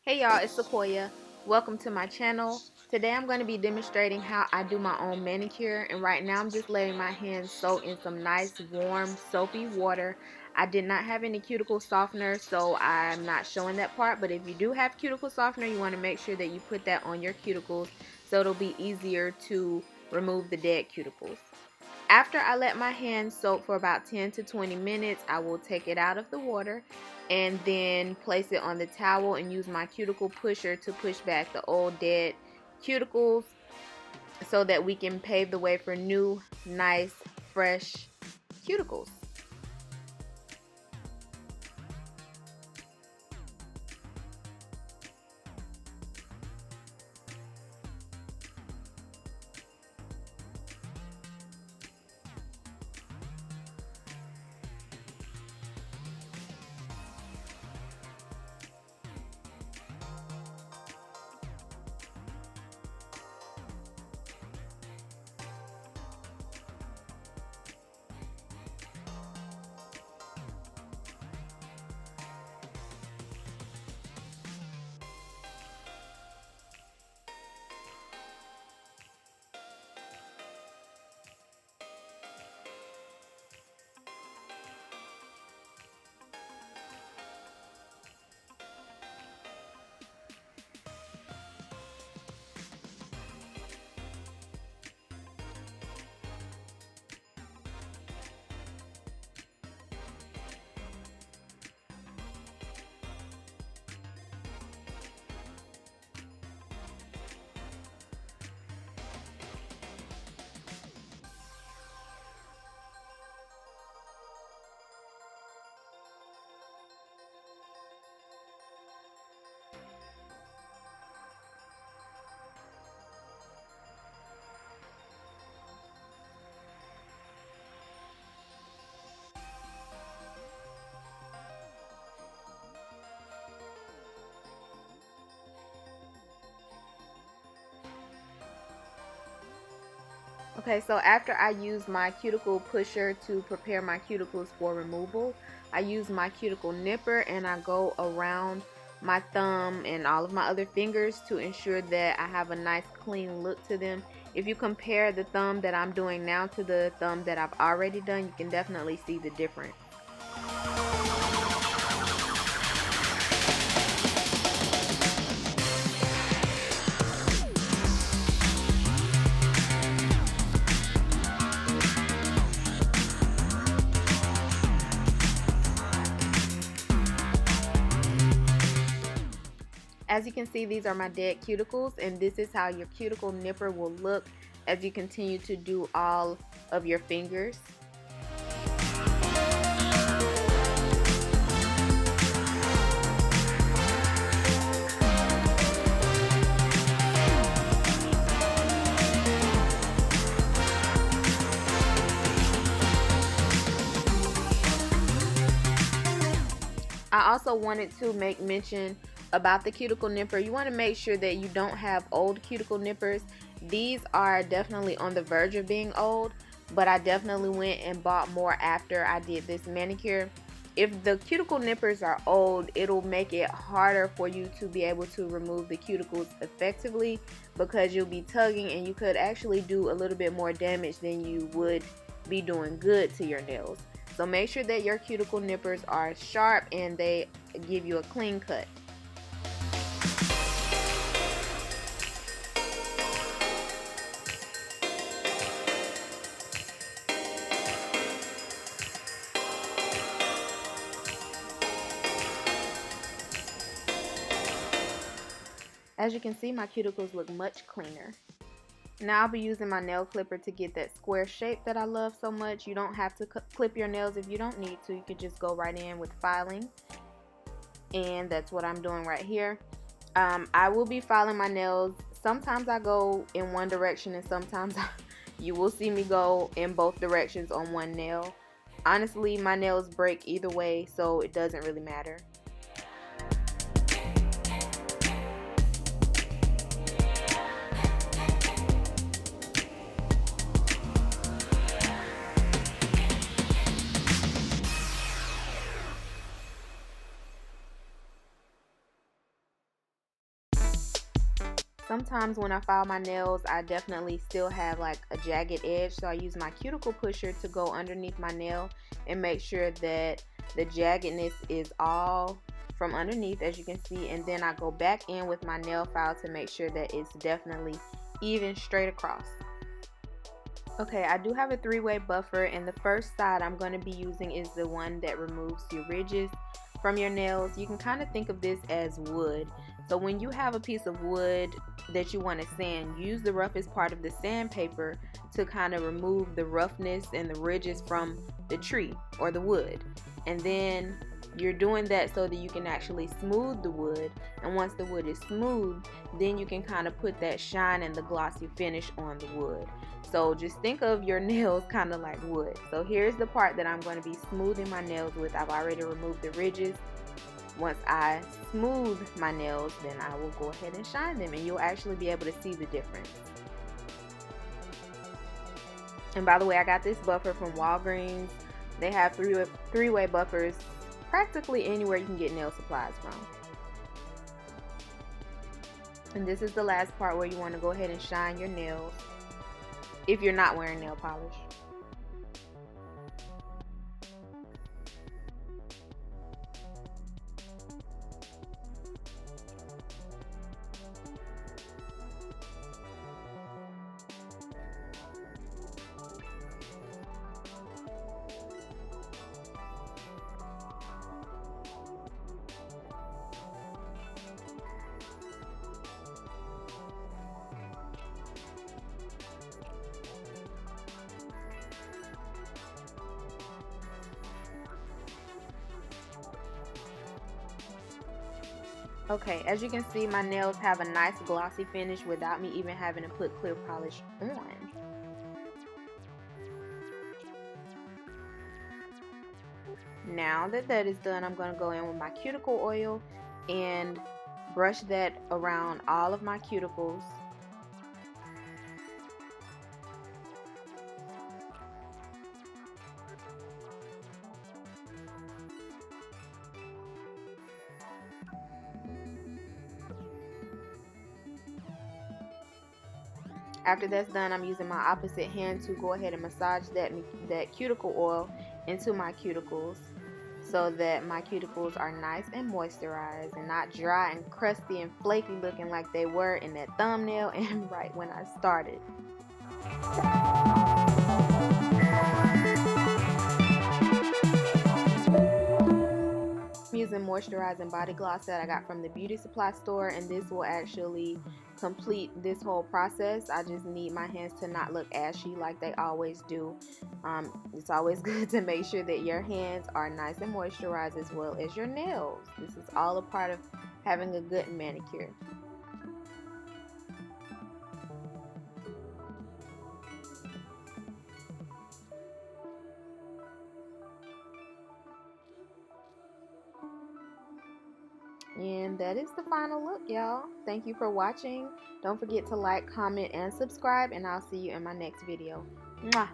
Hey y'all, it's Sekoya. Welcome to my channel. Today I'm going to be demonstrating how I do my own manicure, and right now I'm just letting my hands soak in some nice warm soapy water. I did not have any cuticle softener, so I'm not showing that part, but if you do have cuticle softener, you want to make sure that you put that on your cuticles so it'll be easier to remove the dead cuticles. After I let my hands soak for about 10 to 20 minutes, I will take it out of the water and then place it on the towel and use my cuticle pusher to push back the old dead cuticles so that we can pave the way for new, nice, fresh cuticles. Okay, so after I use my cuticle pusher to prepare my cuticles for removal, I use my cuticle nipper and I go around my thumb and all of my other fingers to ensure that I have a nice clean look to them. If you compare the thumb that I'm doing now to the thumb that I've already done, you can definitely see the difference. As you can see, these are my dead cuticles, and this is how your cuticle nipper will look as you continue to do all of your fingers. I also wanted to make mention about the cuticle nipper. You want to make sure that you don't have old cuticle nippers. These are definitely on the verge of being old, but I definitely went and bought more after I did this manicure. If the cuticle nippers are old, it'll make it harder for you to be able to remove the cuticles effectively because you'll be tugging and you could actually do a little bit more damage than you would be doing good to your nails. So make sure that your cuticle nippers are sharp and they give you a clean cut. As you can see, my cuticles look much cleaner. Now I'll be using my nail clipper to get that square shape that I love so much. You don't have to clip your nails if you don't need to. You could just go right in with filing. And that's what I'm doing right here. I will be filing my nails. Sometimes I go in one direction and sometimes you will see me go in both directions on one nail. Honestly, my nails break either way, so it doesn't really matter. Sometimes when I file my nails, I definitely still have like a jagged edge, so I use my cuticle pusher to go underneath my nail and make sure that the jaggedness is all from underneath, as you can see, and then I go back in with my nail file to make sure that it's definitely even straight across. Okay, I do have a three-way buffer, and the first side I'm going to be using is the one that removes your ridges from your nails. You can kind of think of this as wood. So when you have a piece of wood that you want to sand, use the roughest part of the sandpaper to kind of remove the roughness and the ridges from the tree or the wood. And then you're doing that so that you can actually smooth the wood, and once the wood is smooth, then you can kind of put that shine and the glossy finish on the wood. So just think of your nails kind of like wood. So here's the part that I'm going to be smoothing my nails with. I've already removed the ridges. Once I smooth my nails, then I will go ahead and shine them, and you'll actually be able to see the difference. And by the way, I got this buffer from Walgreens. They have three-way buffers practically anywhere you can get nail supplies from. And this is the last part where you want to go ahead and shine your nails if you're not wearing nail polish. Okay, as you can see, my nails have a nice glossy finish without me even having to put clear polish on. Now that that is done, I'm going to go in with my cuticle oil and brush that around all of my cuticles. After that's done, I'm using my opposite hand to go ahead and massage that cuticle oil into my cuticles so that my cuticles are nice and moisturized and not dry and crusty and flaky looking like they were in that thumbnail and right when I started. I'm using moisturizing body gloss that I got from the beauty supply store, and this will actually complete this whole process. I just need my hands to not look ashy like they always do. It's always good to make sure that your hands are nice and moisturized as well as your nails. This is all a part of having a good manicure. And that is the final look, y'all. Thank you for watching. Don't forget to like, comment, and subscribe, and I'll see you in my next video. Mwah!